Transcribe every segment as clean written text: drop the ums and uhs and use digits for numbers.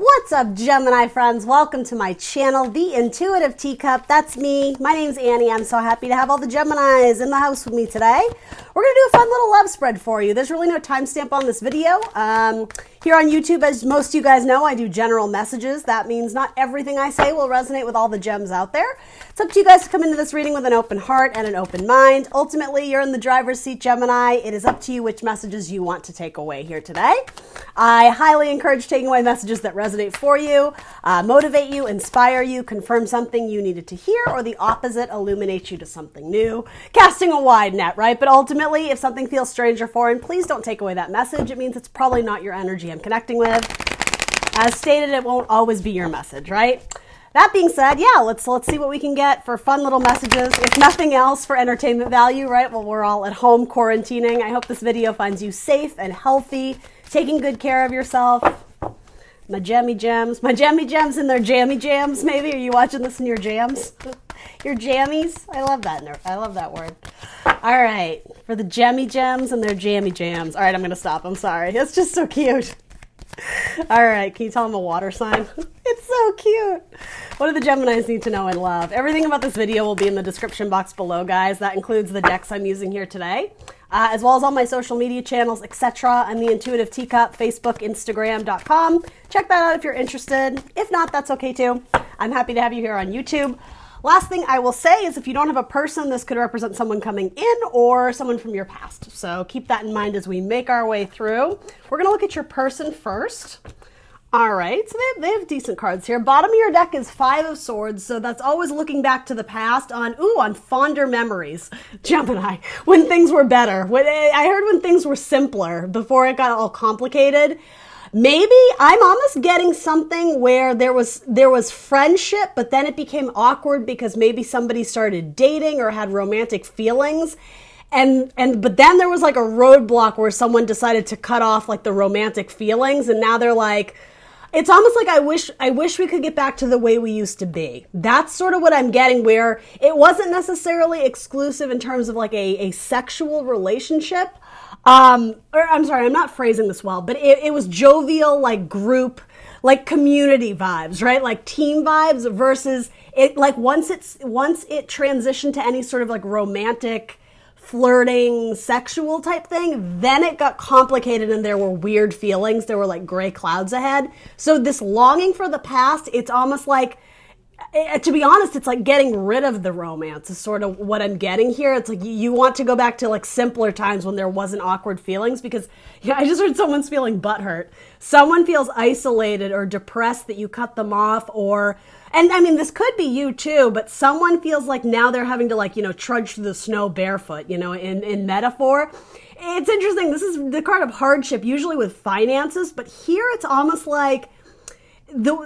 What's up, Gemini friends? Welcome to my channel, The Intuitive Teacup. That's me. My name's Annie. I'm so happy to have all the Geminis in the house with me today. We're going to do a fun little love spread for you. There's really no timestamp on this video. Here on YouTube, as most of you guys know, I do general messages. That means not everything I say will resonate with all the gems out there. It's up to you guys to come into this reading with an open heart and an open mind. Ultimately, you're in the driver's seat, Gemini. It is up to you which messages you want to take away here today. I highly encourage taking away messages that resonate for you, motivate you, inspire you, confirm something you needed to hear, or the opposite, illuminate you to something new. Casting a wide net, right? But ultimately, if something feels strange or foreign, please don't take away that message. It means it's probably not your energy I'm connecting with. As stated, it won't always be your message, right? That being said, yeah, let's see what we can get for fun little messages. If nothing else, for entertainment value, right? Well, we're all at home quarantining. I hope this video finds you safe and healthy, taking good care of yourself. My jammy gems and their jammy jams, maybe. Are you watching this in your jams? Your jammies? I love that word. All right, for the jammy gems and their jammy jams. All right, I'm going to stop. I'm sorry. It's just so cute. All right, can you tell them a water sign? It's so cute. What do the Geminis need to know and love? Everything about this video will be in the description box below, guys. That includes the decks I'm using here today, as well as all my social media channels, etc. And the Intuitive Teacup, Facebook, Instagram.com. Check that out if you're interested. If not, that's okay too. I'm happy to have you here on YouTube. Last thing I will say is if you don't have a person, this could represent someone coming in or someone from your past. So keep that in mind as we make our way through. We're going to look at your person first. All right, so they have decent cards here. Bottom of your deck is Five of Swords, so that's always looking back to the past on fonder memories, Gemini, when things were better. I heard when things were simpler before it got all complicated. Maybe I'm almost getting something where there was friendship, but then it became awkward because maybe somebody started dating or had romantic feelings. But then there was like a roadblock where someone decided to cut off like the romantic feelings, and now they're like, it's almost like I wish we could get back to the way we used to be. That's sort of what I'm getting, where it wasn't necessarily exclusive in terms of like a sexual relationship. Or I'm sorry, I'm not phrasing this well, but it was jovial, like group, like community vibes, right? Like team vibes versus it, like once it transitioned to any sort of like romantic, flirting, sexual type thing, then it got complicated and there were weird feelings. There were like gray clouds ahead. So this longing for the past, it's almost like, to be honest, it's like getting rid of the romance is sort of what I'm getting here. It's like you want to go back to like simpler times when there wasn't awkward feelings, because I just heard someone's feeling butthurt. Someone feels isolated or depressed that you cut them off, and I mean, this could be you too, but someone feels like now they're having to trudge through the snow barefoot, in metaphor. It's interesting. This is the card of hardship, usually with finances, but here it's almost like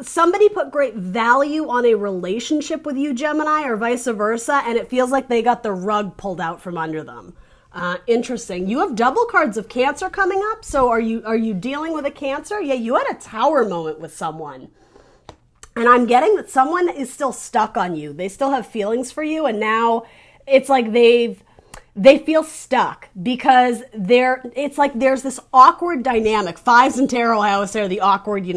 somebody put great value on a relationship with you, Gemini, or vice versa, and it feels like they got the rug pulled out from under them. Interesting. You have double cards of Cancer coming up, so are you dealing with a Cancer? Yeah, you had a Tower moment with someone. And I'm getting that someone is still stuck on you. They still have feelings for you, and now it's like they feel stuck because it's like there's this awkward dynamic. Fives in tarot, I always say, are the awkward,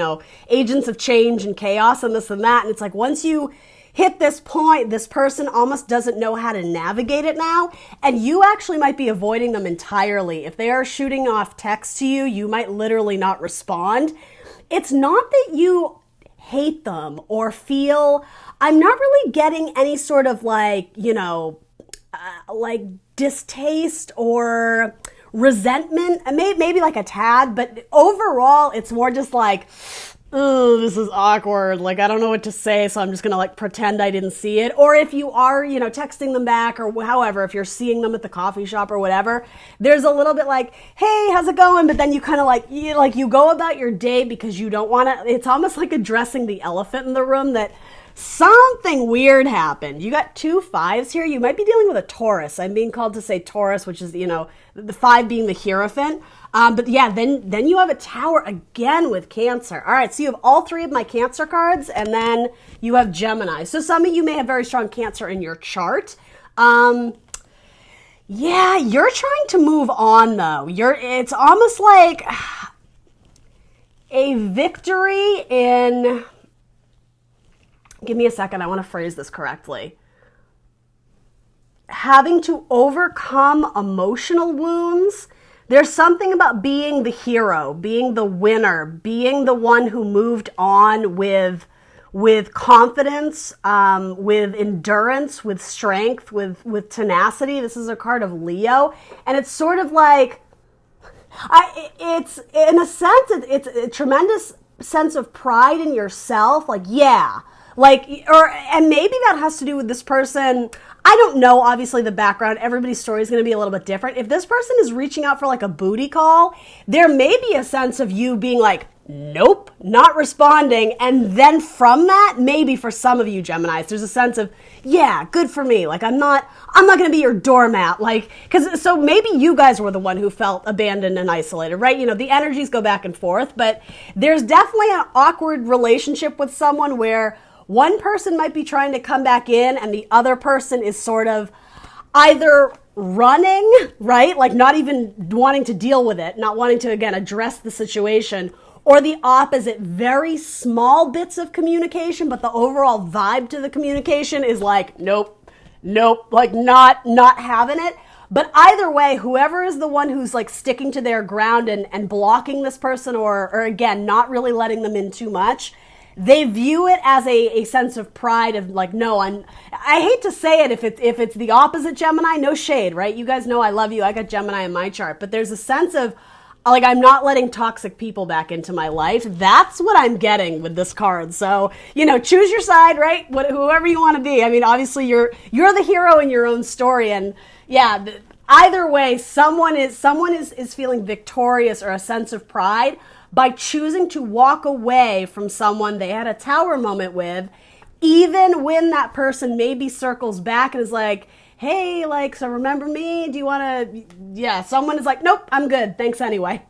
agents of change and chaos and this and that. And it's like once you hit this point, this person almost doesn't know how to navigate it now. And you actually might be avoiding them entirely. If they are shooting off text to you, you might literally not respond. It's not that you hate them or feel, I'm not really getting any sort of like distaste or resentment, maybe like a tad, but overall it's more just like, oh, this is awkward. Like, I don't know what to say, so I'm just going to like pretend I didn't see it. Or if you are, texting them back or however, if you're seeing them at the coffee shop or whatever, there's a little bit like, hey, how's it going? But then you kind of you go about your day because you don't want to, it's almost like addressing the elephant in the room that something weird happened. You got 2 5s here. You might be dealing with a Taurus. I'm being called to say Taurus, which is, the 5 being the Hierophant. But yeah, then you have a Tower again with Cancer. All right, so you have all 3 of my Cancer cards, and then you have Gemini. So some of you may have very strong Cancer in your chart. Yeah, you're trying to move on though. It's almost like a victory in, give me a second, I want to phrase this correctly. Having to overcome emotional wounds. There's something about being the hero, being the winner, being the one who moved on with confidence, with endurance, with strength, with tenacity. This is a card of Leo. And it's sort of like, it's in a sense, it's a tremendous sense of pride in yourself. Like, yeah, like, and maybe that has to do with this person. I don't know, obviously, the background. Everybody's story is going to be a little bit different. If this person is reaching out for like a booty call, there may be a sense of you being like, nope, not responding. And then from that, maybe for some of you Geminis, there's a sense of, yeah, good for me. Like, I'm not going to be your doormat. Like, so maybe you guys were the one who felt abandoned and isolated, right? You know, the energies go back and forth, but there's definitely an awkward relationship with someone where one person might be trying to come back in and the other person is sort of either running, right? Like not even wanting to deal with it, not wanting to, again, address the situation, or the opposite, very small bits of communication, but the overall vibe to the communication is like, nope, like not having it. But either way, whoever is the one who's like sticking to their ground and blocking this person or again, not really letting them in too much, they view it as a sense of pride of like, no, I hate to say it if it's the opposite Gemini, no shade, right? You guys know I love you. I got Gemini in my chart, but there's a sense of like, I'm not letting toxic people back into my life. That's what I'm getting with this card. So, you know, choose your side, right? Whoever you want to be. I mean, obviously you're the hero in your own story. And yeah, either way, someone is feeling victorious or a sense of pride by choosing to walk away from someone they had a tower moment with, even when that person maybe circles back and is like, hey, like, so remember me? Do you want to, yeah, someone is like, nope, I'm good. Thanks anyway.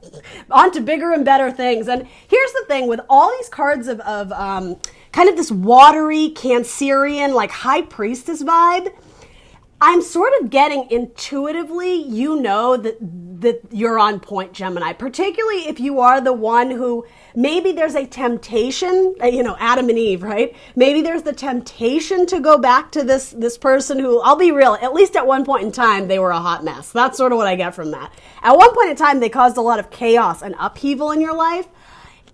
On to bigger and better things. And here's the thing with all these cards of kind of this watery Cancerian, like high priestess vibe, I'm sort of getting intuitively, you know, that you're on point, Gemini, particularly if you are the one who maybe there's a temptation, you know, Adam and Eve, right? Maybe there's the temptation to go back to this person who, I'll be real, at least at one point in time, they were a hot mess. That's sort of what I get from that. At one point in time, they caused a lot of chaos and upheaval in your life.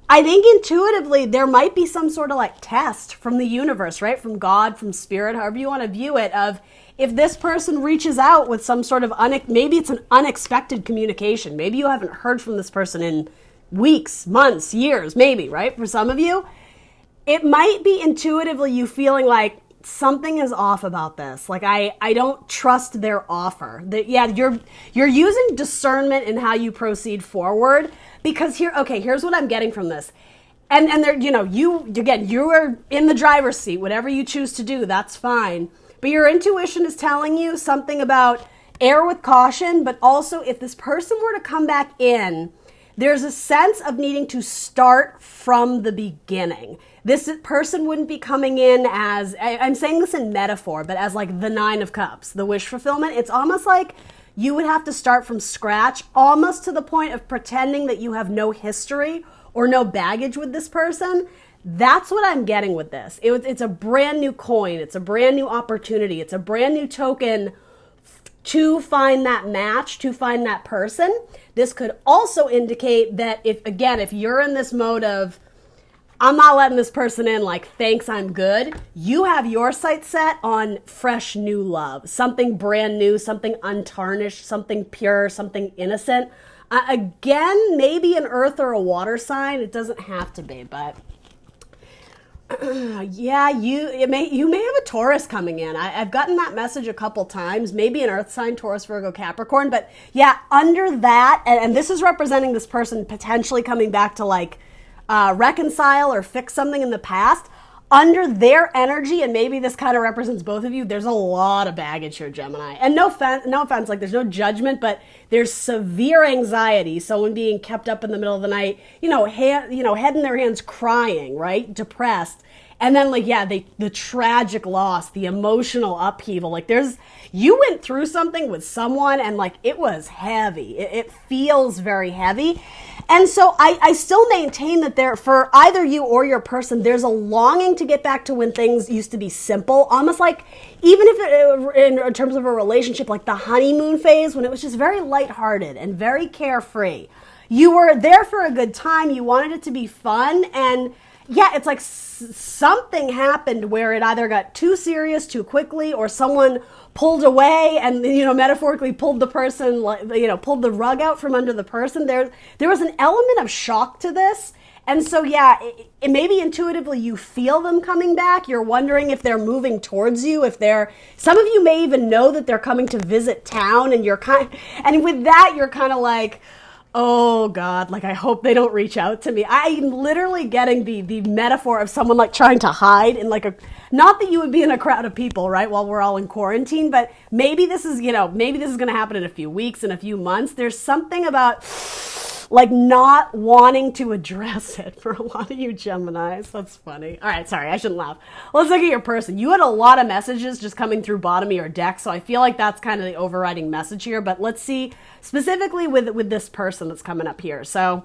I think intuitively there might be some sort of like test from the universe, right? From God, from spirit, however you want to view it, of if this person reaches out with some sort of, maybe it's an unexpected communication. Maybe you haven't heard from this person in weeks, months, years, maybe, right? For some of you, it might be intuitively you feeling like something is off about this. Like I don't trust their offer. That yeah, you're using discernment in how you proceed forward, because here's what I'm getting from this. And there, you know, you are in the driver's seat. Whatever you choose to do, that's fine. But your intuition is telling you something about err with caution, but also if this person were to come back in, there's a sense of needing to start from the beginning. This person wouldn't be coming in as, I'm saying this in metaphor, but as like the 9 of Cups, the wish fulfillment. It's almost like you would have to start from scratch, almost to the point of pretending that you have no history or no baggage with this person. That's what I'm getting with this. It's a brand new coin. It's a brand new opportunity. It's a brand new token to find that match, to find that person. This could also indicate that if you're in this mode of, I'm not letting this person in, like, thanks, I'm good, you have your sights set on fresh new love, something brand new, something untarnished, something pure, something innocent. Again, maybe an earth or a water sign. It doesn't have to be, but yeah, you may have a Taurus coming in. I've gotten that message a couple times, maybe an earth sign, Taurus, Virgo, Capricorn, but yeah, under that, and this is representing this person potentially coming back to like reconcile or fix something in the past. Under their energy, and maybe this kind of represents both of you, there's a lot of baggage here, Gemini. And no offense, like there's no judgment, but there's severe anxiety. Someone being kept up in the middle of the night, head in their hands crying, right? Depressed. And then like, yeah, the tragic loss, the emotional upheaval, like you went through something with someone and like it was heavy. It feels very heavy. And so I still maintain that there, for either you or your person, there's a longing to get back to when things used to be simple, almost like, even if in terms of a relationship, like the honeymoon phase, when it was just very lighthearted and very carefree. You were there for a good time. You wanted it to be fun. And yeah, it's like something happened where it either got too serious too quickly, or someone pulled away and, metaphorically pulled the person, pulled the rug out from under the person. There was an element of shock to this. And so, yeah, it maybe intuitively you feel them coming back. You're wondering if they're moving towards you, some of you may even know that they're coming to visit town, and and with that, you're kind of like, oh God, like I hope they don't reach out to me. I'm literally getting the metaphor of someone like trying to hide in like not that you would be in a crowd of people, right, while we're all in quarantine, but maybe this is going to happen in a few weeks, in a few months. There's something about like not wanting to address it for a lot of you Geminis. That's funny. All right, sorry, I shouldn't laugh. Let's look at your person. You had a lot of messages just coming through bottom of your deck, so I feel like that's kind of the overriding message here, but let's see specifically with this person that's coming up here. So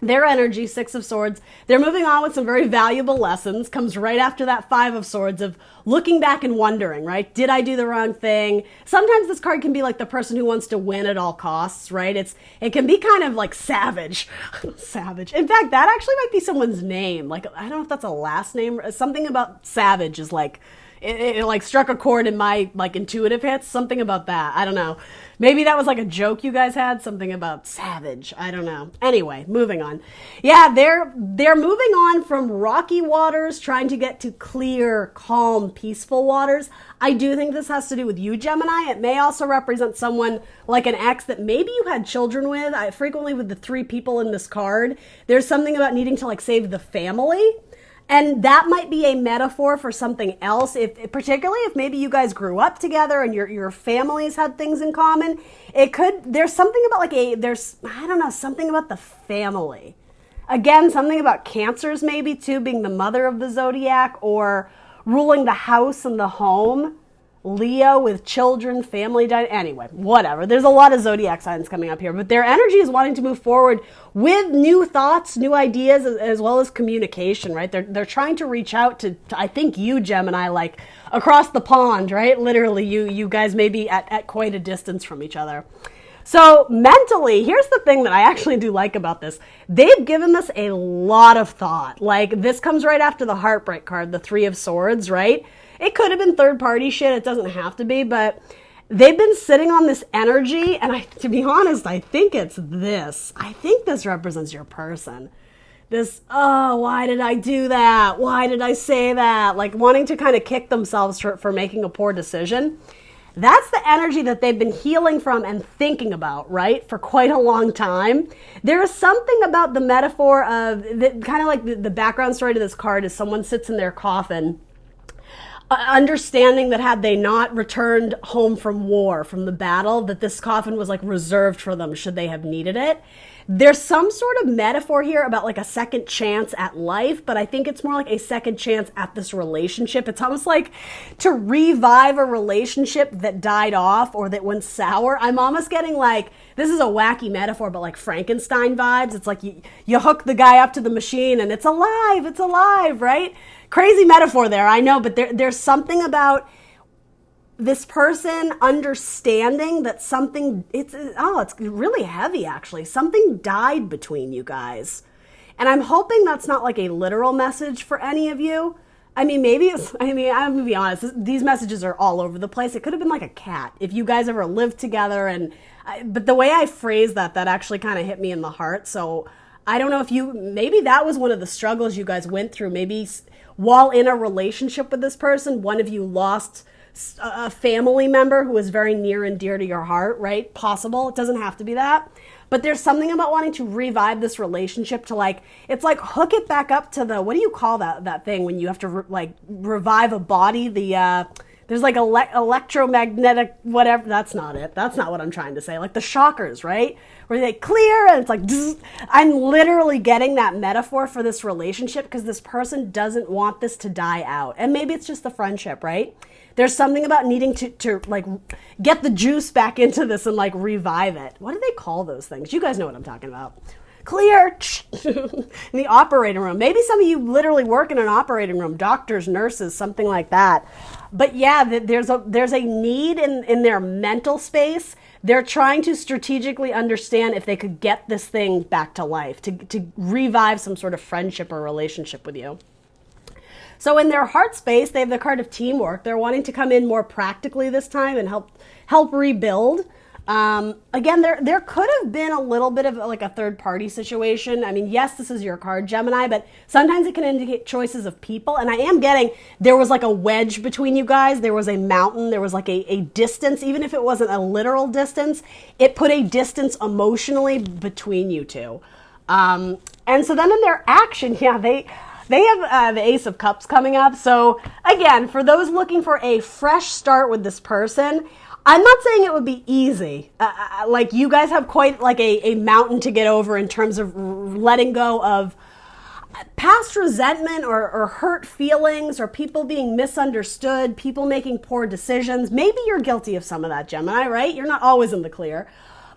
their energy, Six of Swords, they're moving on with some very valuable lessons, comes right after that Five of Swords of looking back and wondering, right? Did I do the wrong thing? Sometimes this card can be like the person who wants to win at all costs, right? It can be kind of like savage. Savage. In fact, that actually might be someone's name. Like, I don't know if that's a last name. Something about savage is like, it like struck a chord in my like intuitive hits, something about that. I don't know. Maybe that was like a joke you guys had, something about savage. I don't know. Anyway, moving on. Yeah, they're moving on from rocky waters, trying to get to clear, calm, peaceful waters. I do think this has to do with you, Gemini. It may also represent someone like an ex that maybe you had children with. Frequently with the three people in this card, there's something about needing to like save the family. And that might be a metaphor for something else, particularly if maybe you guys grew up together and your families had things in common. There's something about something about the family. Again, something about Cancers maybe too, being the mother of the zodiac, or ruling the house and the home. Leo with children, family, anyway, whatever. There's a lot of zodiac signs coming up here, but their energy is wanting to move forward with new thoughts, new ideas, as well as communication, right? They're trying to reach out to I think you, Gemini, like across the pond, right? Literally, you guys may be at quite a distance from each other. So mentally, here's the thing that I actually do like about this. They've given this a lot of thought. Like, this comes right after the Heartbreak card, the Three of Swords, right? It could have been third-party shit. It doesn't have to be, but they've been sitting on this energy, and to be honest, I think it's this. I think this represents your person. This, oh, why did I do that? Why did I say that? Like, wanting to kind of kick themselves for making a poor decision. That's the energy that they've been healing from and thinking about, right, for quite a long time. There is something about the metaphor of, kind of like the background story to this card is someone sits in their coffin, understanding that had they not returned home from war, from the battle, that this coffin was like reserved for them should they have needed it. There's some sort of metaphor here about like a second chance at life, but I think it's more like a second chance at this relationship. It's almost like to revive a relationship that died off or that went sour. I'm almost getting like, this is a wacky metaphor, but like Frankenstein vibes. It's like you hook the guy up to the machine and it's alive, right? Crazy metaphor there, I know, but there's something about this person understanding that something, it's really heavy actually. Something died between you guys. And I'm hoping that's not like a literal message for any of you. I mean, I'm gonna be honest, these messages are all over the place. It could have been like a cat. If you guys ever lived together but the way I phrased that actually kind of hit me in the heart. So I don't know if maybe that was one of the struggles you guys went through. Maybe while in a relationship with this person, one of you lost a family member who was very near and dear to your heart, right? Possible. It doesn't have to be that. But there's something about wanting to revive this relationship to like, it's like hook it back up to what do you call that thing when you have to revive a body? There's like electromagnetic whatever. That's not it. That's not what I'm trying to say. Like the shockers, right? Where they clear and it's like, zzz. I'm literally getting that metaphor for this relationship because this person doesn't want this to die out. And maybe it's just the friendship, right? There's something about needing to like get the juice back into this and like revive it. What do they call those things? You guys know what I'm talking about. Clear in the operating room. Maybe some of you literally work in an operating room, doctors, nurses, something like that. But yeah, there's a need in their mental space. They're trying to strategically understand if they could get this thing back to life, to revive some sort of friendship or relationship with you. So in their heart space, they have the card of teamwork. They're wanting to come in more practically this time and help rebuild. Again, there could have been a little bit of like a third party situation. I mean, yes, this is your card, Gemini, but sometimes it can indicate choices of people. And I am getting, there was like a wedge between you guys. There was a mountain. There was like a distance, even if it wasn't a literal distance, it put a distance emotionally between you two. And so then in their action, yeah, they have the Ace of Cups coming up. So again, for those looking for a fresh start with this person, I'm not saying it would be easy. Like you guys have quite like a mountain to get over in terms of letting go of past resentment or hurt feelings or people being misunderstood, people making poor decisions. Maybe you're guilty of some of that, Gemini, right? You're not always in the clear.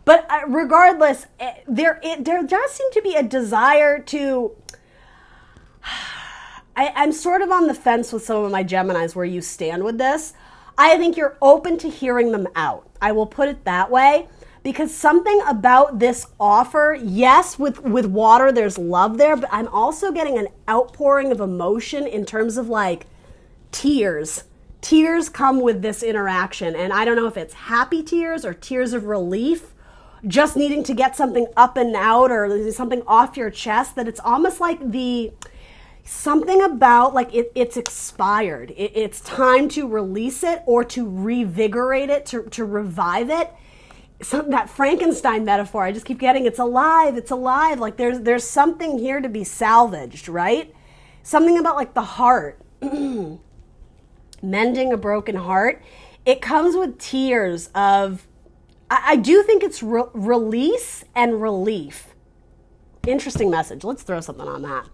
But regardless, there does seem to be a desire to... I'm sort of on the fence with some of my Geminis where you stand with this. I think you're open to hearing them out. I will put it that way because something about this offer, yes, with water, there's love there, but I'm also getting an outpouring of emotion in terms of like tears. Tears come with this interaction. And I don't know if it's happy tears or tears of relief, just needing to get something up and out or something off your chest, that it's almost like something about like it's expired. It's time to release it or to revigorate it, to revive it. That Frankenstein metaphor, I just keep getting, it's alive, it's alive. Like there's something here to be salvaged, right? Something about like the heart, mending a broken heart. It comes with tears of, I do think it's release and relief. Interesting message. Let's throw something on that.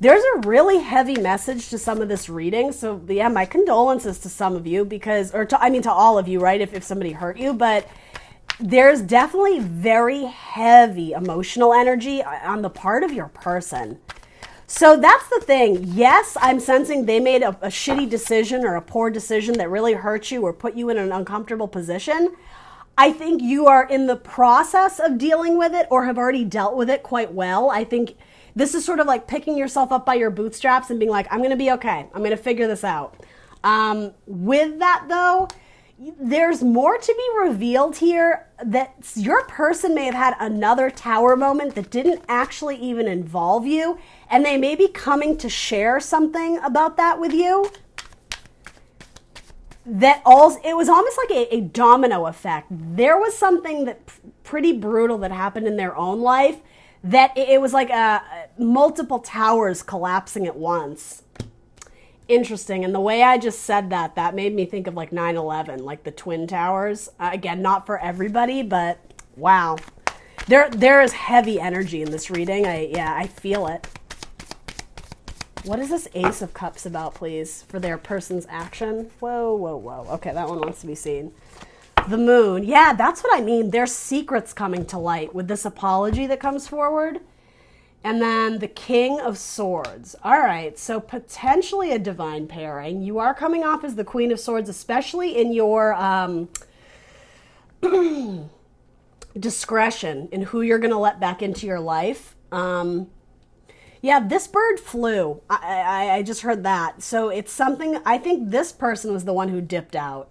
There's a really heavy message to some of this reading. So yeah, my condolences to some of you because, to all of you, right? If somebody hurt you, but there's definitely very heavy emotional energy on the part of your person. So that's the thing. Yes, I'm sensing they made a shitty decision or a poor decision that really hurt you or put you in an uncomfortable position. I think you are in the process of dealing with it or have already dealt with it quite well. I think this is sort of like picking yourself up by your bootstraps and being like, I'm going to be okay. I'm going to figure this out. With that, though, there's more to be revealed here, that your person may have had another tower moment that didn't actually even involve you, and they may be coming to share something about that with you. It was almost like a domino effect. There was something that pretty brutal that happened in their own life, that it was like multiple towers collapsing at once. Interesting. And the way I just said that made me think of like 9/11, like the Twin Towers. Again, not for everybody, but wow. There is heavy energy in this reading. I feel it. What is this Ace of Cups about, please, for their person's action? Whoa. Okay, that one wants to be seen. The Moon. Yeah, that's what I mean. There's secrets coming to light with this apology that comes forward. And then the King of Swords. All right, so potentially a divine pairing. You are coming off as the Queen of Swords, especially in your discretion in who you're going to let back into your life. Yeah, this bird flew. I just heard that. So it's something, I think this person was the one who dipped out.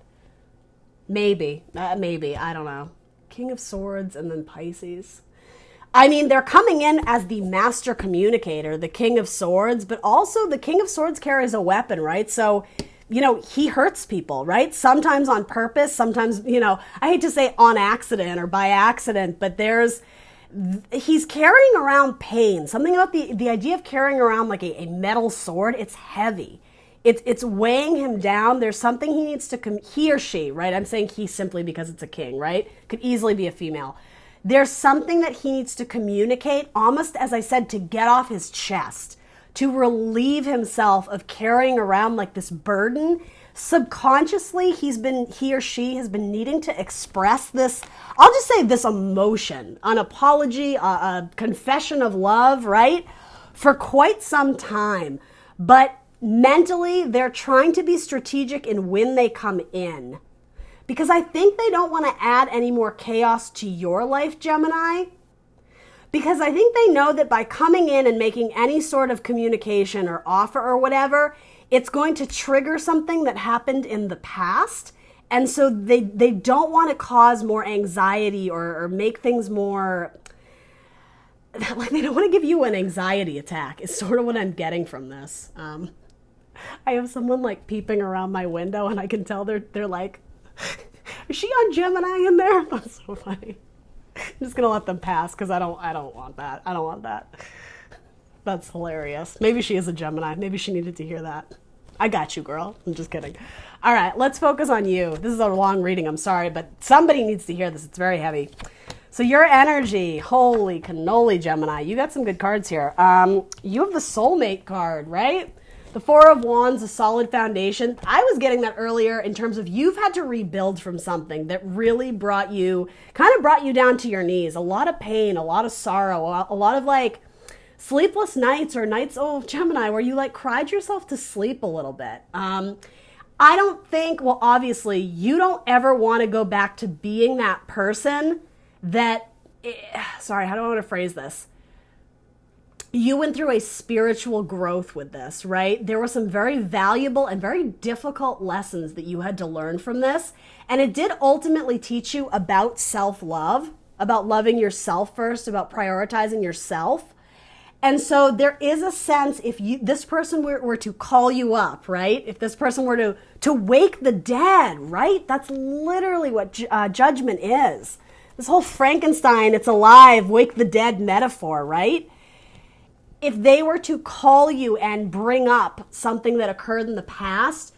Maybe, I don't know. King of Swords and then Pisces. I mean, they're coming in as the master communicator, the King of Swords, but also the King of Swords carries a weapon, right? So, he hurts people, right? Sometimes on purpose, sometimes, I hate to say on accident or by accident, but he's carrying around pain. Something about the idea of carrying around like a metal sword, it's heavy. It's weighing him down. There's something he needs to, he or she, right? I'm saying he simply because it's a king, right? Could easily be a female. There's something that he needs to communicate, almost, as I said, to get off his chest, to relieve himself of carrying around like this burden. Subconsciously, he or she has been needing to express this, I'll just say this emotion, an apology, a confession of love, right? For quite some time. But mentally, they're trying to be strategic in when they come in. Because I think they don't want to add any more chaos to your life, Gemini. Because I think they know that by coming in and making any sort of communication or offer or whatever, it's going to trigger something that happened in the past. And so they don't want to cause more anxiety or make things more, like they don't want to give you an anxiety attack is sort of what I'm getting from this. I have someone like peeping around my window and I can tell they're like, is she on Gemini in there? That's so funny. I'm just going to let them pass because I don't want that. I don't want that. That's hilarious. Maybe she is a Gemini. Maybe she needed to hear that. I got you, girl. I'm just kidding. All right, let's focus on you. This is a long reading. I'm sorry, but somebody needs to hear this. It's very heavy. So your energy, holy cannoli, Gemini. You got some good cards here. You have the soulmate card, right? The Four of Wands, a solid foundation. I was getting that earlier in terms of you've had to rebuild from something that really brought you down to your knees. A lot of pain, a lot of sorrow, a lot of like sleepless nights or nights, oh, Gemini, where you like cried yourself to sleep a little bit. I don't think, well, obviously, you don't ever want to go back to being that person that, sorry, how do I want to phrase this? You went through a spiritual growth with this, right? There were some very valuable and very difficult lessons that you had to learn from this. And it did ultimately teach you about self-love, about loving yourself first, about prioritizing yourself. And so there is a sense, if this person were to call you up, right? If this person were to wake the dead, right? That's literally what judgment is. This whole Frankenstein, it's alive, wake the dead metaphor, right? If they were to call you and bring up something that occurred in the past,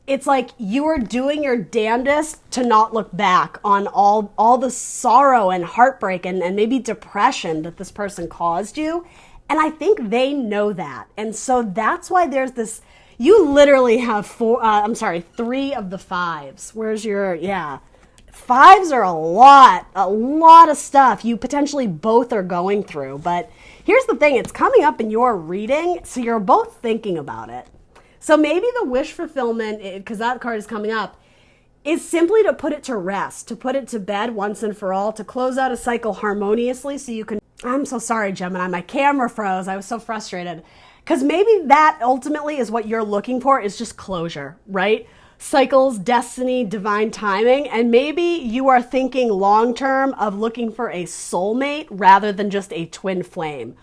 it's like you are doing your damnedest to not look back on all the sorrow and heartbreak and maybe depression that this person caused you. And I think they know that. And so that's why there's this, you literally have 3 of the 5s. Where's your, 5s are a lot of stuff you potentially both are going through. But here's the thing, it's coming up in your reading, so you're both thinking about it. So maybe the wish fulfillment, because that card is coming up, is simply to put it to rest, to put it to bed once and for all, to close out a cycle harmoniously so you can, I'm so sorry, Gemini, my camera froze. I was so frustrated. Because maybe that ultimately is what you're looking for, is just closure, right? Cycles, destiny, divine timing. And maybe you are thinking long-term of looking for a soulmate rather than just a twin flame,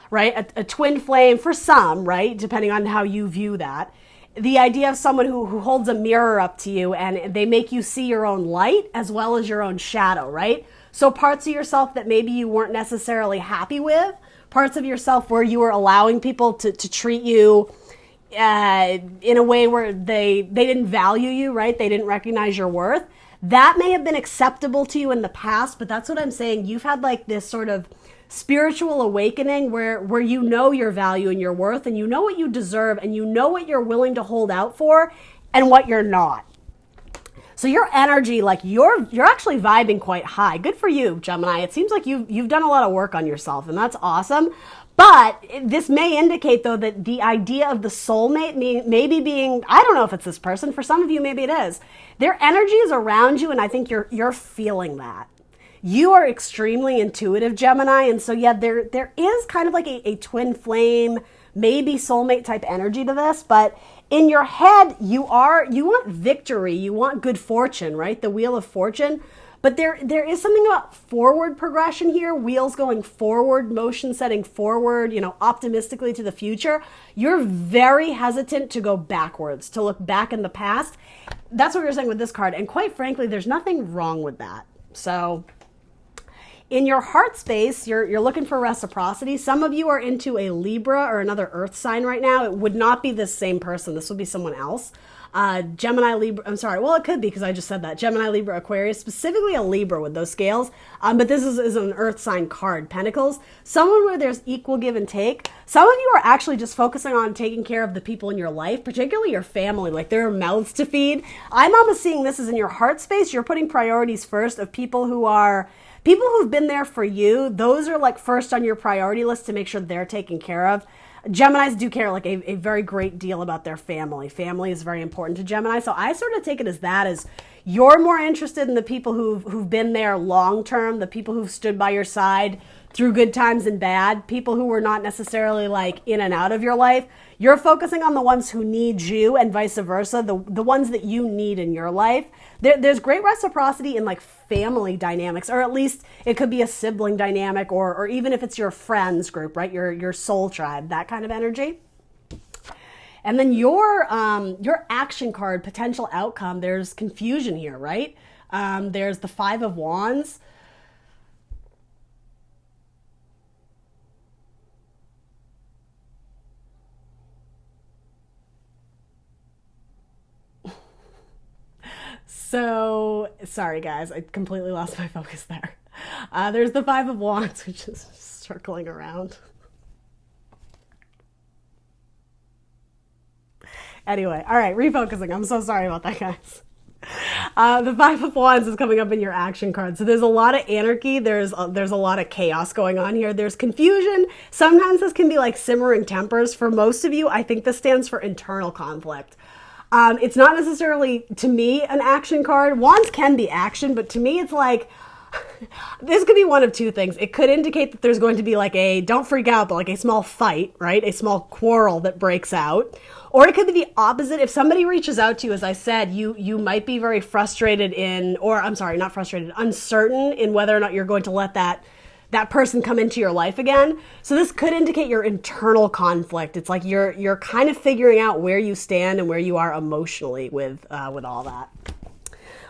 right? A twin flame for some, right? Depending on how you view that. The idea of someone who holds a mirror up to you and they make you see your own light as well as your own shadow, right? So parts of yourself that maybe you weren't necessarily happy with, parts of yourself where you were allowing people to treat you in a way where they didn't value you, right? They didn't recognize your worth. That may have been acceptable to you in the past, but that's what I'm saying. You've had like this sort of spiritual awakening where you know your value and your worth, and you know what you deserve, and you know what you're willing to hold out for and what you're not. So your energy, like you're actually vibing quite high. Good for you, Gemini. It seems like you've done a lot of work on yourself, and that's awesome. But this may indicate, though, that the idea of the soulmate maybe being, I don't know if it's this person. For some of you, maybe it is. Their energy is around you, and I think you're feeling that. You are extremely intuitive, Gemini, and so yeah, there is kind of like a twin flame, maybe soulmate type energy to this, but in your head, you want victory, you want good fortune, right? The Wheel of Fortune. But there is something about forward progression here, wheels going forward, motion setting forward, optimistically to the future. You're very hesitant to go backwards, to look back in the past. That's what you're saying with this card. And quite frankly, there's nothing wrong with that. So In your heart space, you're looking for reciprocity. Some of you are into a Libra or another earth sign right now. It would not be this same person. This would be someone else. Gemini, Libra, I'm sorry. Well, it could be because I just said that. Gemini, Libra, Aquarius, specifically a Libra with those scales. But this is an earth sign card, Pentacles. Someone where there's equal give and take. Some of you are actually just focusing on taking care of the people in your life, particularly your family, like there are mouths to feed. I'm almost seeing this as in your heart space. You're putting priorities first of people who've been there for you. Those are like first on your priority list to make sure they're taken care of. Geminis do care like a very great deal about their family. Family is very important to Gemini. So I sort of take it as you're more interested in the people who've been there long term, the people who've stood by your side through good times and bad, people who were not necessarily like in and out of your life. You're focusing on the ones who need you and vice versa, the ones that you need in your life. There's great reciprocity in like family dynamics, or at least it could be a sibling dynamic, or even if it's your friends group, right? Your soul tribe, that kind of energy. And then your action card, potential outcome, there's confusion here, right? There's the Five of Wands. So, sorry guys, I completely lost my focus there. There's the Five of Wands, which is circling around. Anyway, all right, refocusing. I'm so sorry about that, guys. The Five of Wands is coming up in your action card. So there's a lot of anarchy. There's a lot of chaos going on here. There's confusion. Sometimes this can be like simmering tempers. For most of you, I think this stands for internal conflict. It's not necessarily, to me, an action card. Wands can be action, but to me, it's like, this could be one of two things. It could indicate that there's going to be like don't freak out, but like a small fight, right? A small quarrel that breaks out. Or it could be the opposite. If somebody reaches out to you, as I said, you might be very frustrated uncertain in whether or not you're going to let that person come into your life again. So this could indicate your internal conflict. It's like you're kind of figuring out where you stand and where you are emotionally with all that.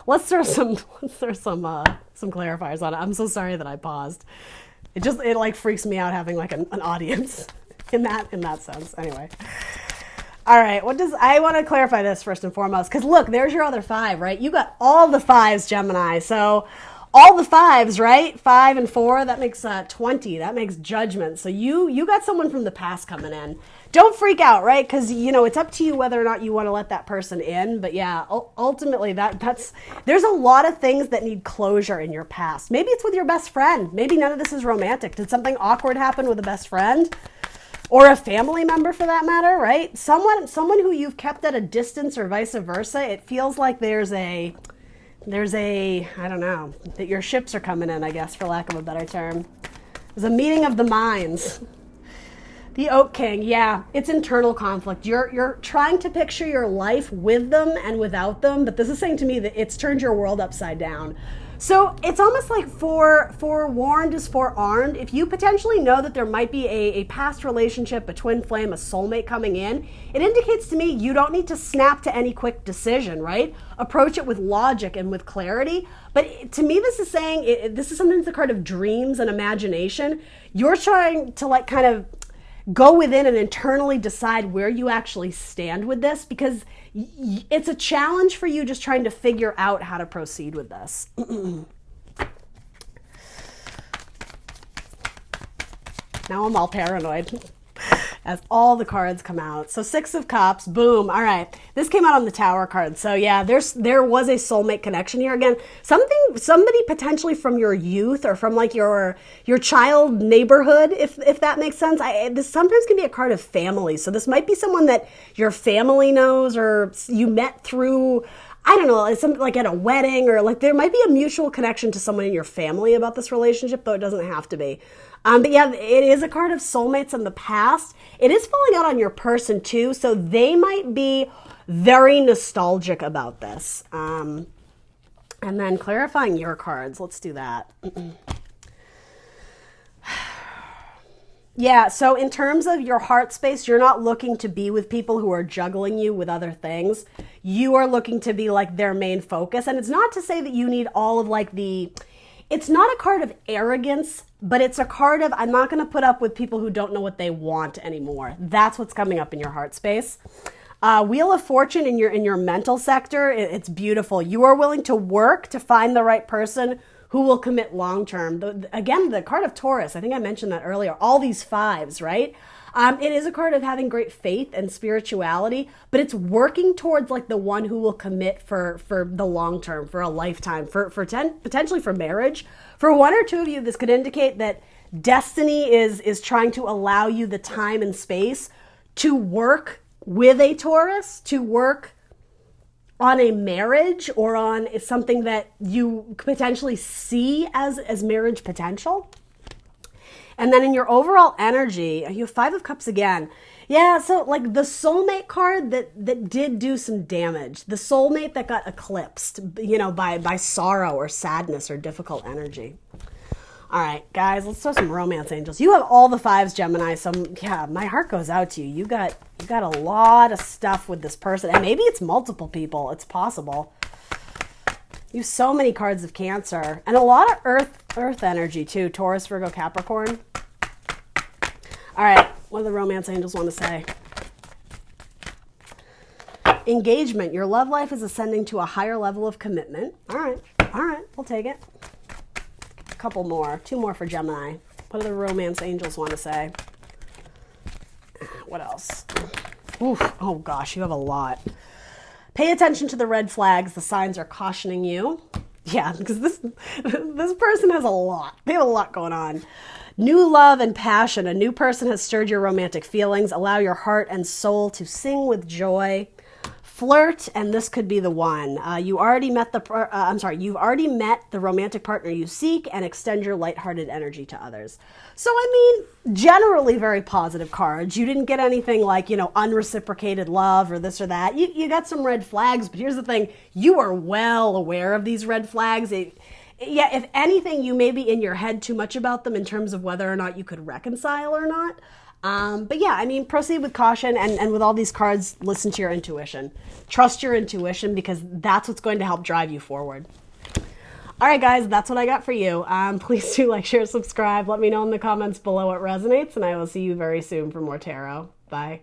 Let's throw some clarifiers on it. I'm so sorry that I paused. It like freaks me out having like an audience in that sense. Anyway. All right, I want to clarify this first and foremost, because look, there's your other five, right? You got all the fives, Gemini. So all the fives, right? 5 and 4, that makes 20. That makes Judgment. So you got someone from the past coming in. Don't freak out, right? Because, it's up to you whether or not you want to let that person in. But yeah, ultimately, there's a lot of things that need closure in your past. Maybe it's with your best friend. Maybe none of this is romantic. Did something awkward happen with a best friend? Or a family member for that matter, right? Someone who you've kept at a distance or vice versa. It feels like there's a, I don't know, that your ships are coming in, I guess, for lack of a better term. There's a meeting of the minds. The Oak King, yeah, it's internal conflict. You're trying to picture your life with them and without them, but this is saying to me that it's turned your world upside down. So it's almost like forewarned is forearmed. If you potentially know that there might be a past relationship, a twin flame, a soulmate coming in, it indicates to me you don't need to snap to any quick decision, right? Approach it with logic and with clarity. But to me, this is saying, this is sometimes the card of dreams and imagination. You're trying to like kind of go within and internally decide where you actually stand with this, because it's a challenge for you just trying to figure out how to proceed with this. Now I'm all paranoid as all the cards come out. So 6 of Cups, boom. All right. This came out on the Tower card. So yeah, there was a soulmate connection here. Again, somebody potentially from your youth or from like your child neighborhood, if that makes sense. This sometimes can be a card of family. So this might be someone that your family knows or you met through, I don't know, something like at a wedding, or like there might be a mutual connection to someone in your family about this relationship, though it doesn't have to be. But yeah, it is a card of soulmates in the past. It is falling out on your person too, so they might be very nostalgic about this. And then clarifying your cards, let's do that. Yeah, so in terms of your heart space, you're not looking to be with people who are juggling you with other things. You are looking to be like their main focus. And it's not to say that you need all of like it's not a card of arrogance, but it's a card of, I'm not going to put up with people who don't know what they want anymore. That's what's coming up in your heart space. Wheel of Fortune in your mental sector, it's beautiful. You are willing to work to find the right person who will commit long term. Again, the card of Taurus, I think I mentioned that earlier, all these fives, right? It is a card of having great faith and spirituality, but it's working towards like the one who will commit for the long term, for a lifetime, potentially for marriage. For one or two of you, this could indicate that destiny is trying to allow you the time and space to work with a Taurus, to work on a marriage or on something that you potentially see as marriage potential. And then in your overall energy, you have Five of Cups again. Yeah, so like the soulmate card that did do some damage. The soulmate that got eclipsed, by sorrow or sadness or difficult energy. All right, guys, let's throw some romance angels. You have all the fives, Gemini, so yeah, my heart goes out to you. You got a lot of stuff with this person, and maybe it's multiple people. It's possible. You have so many cards of Cancer, and a lot of earth energy too. Taurus, Virgo, Capricorn. All right, what do the romance angels want to say? Engagement. Your love life is ascending to a higher level of commitment. All right, we'll take it. Couple more, 2 more for Gemini. What do the romance angels want to say? What else? Oof. Oh gosh, you have a lot. Pay attention to the red flags. The signs are cautioning you. Yeah, because this person has a lot. They have a lot going on. New love and passion. A new person has stirred your romantic feelings. Allow your heart and soul to sing with joy. Flirt, and this could be the one. You've already met the romantic partner you seek, and extend your lighthearted energy to others. So, I mean, generally very positive cards. You didn't get anything like, unreciprocated love or this or that. You got some red flags, but here's the thing. You are well aware of these red flags. If anything, you may be in your head too much about them in terms of whether or not you could reconcile or not. But yeah, I mean, proceed with caution, and with all these cards, listen to your intuition. Trust your intuition, because that's what's going to help drive you forward. All right, guys, that's what I got for you. Please do like, share, subscribe. Let me know in the comments below what resonates, and I will see you very soon for more tarot. Bye.